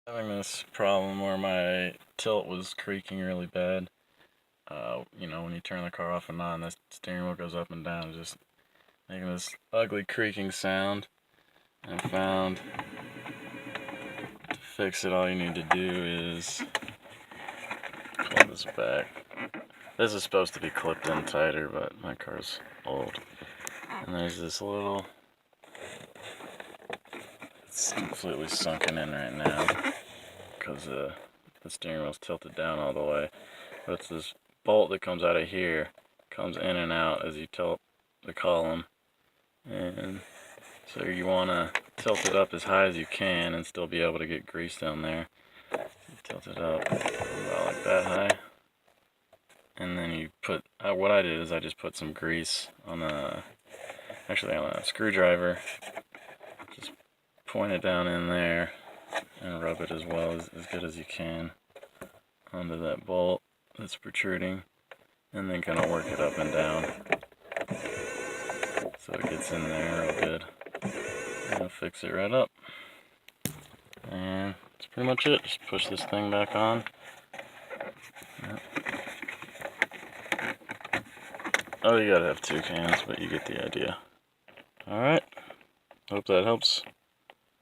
Having this problem where my tilt was creaking really bad. You know, when you turn the car off and on, the steering wheel goes up and down, just making this ugly creaking sound. I found to fix it, all you need to do is pull this back. This is supposed to be clipped in tighter, but my car's old. And there's this little, it's completely sunken in right now because the steering wheel's tilted down all the way. But it's this bolt that comes out of here, comes in and out as you tilt the column. And so you want to tilt it up as high as you can and still be able to get grease down there. You tilt it up about like that high. And then you put, what I did is I just put some grease on a screwdriver. Just point it down in there and rub it as well as good as you can onto that bolt that's protruding. And then kind of work it up and down so it gets in there real good. And I'll fix it right up. And that's pretty much it. Just push this thing back on. Yep. Oh, you gotta have two cans, but you get the idea. Alright, hope that helps.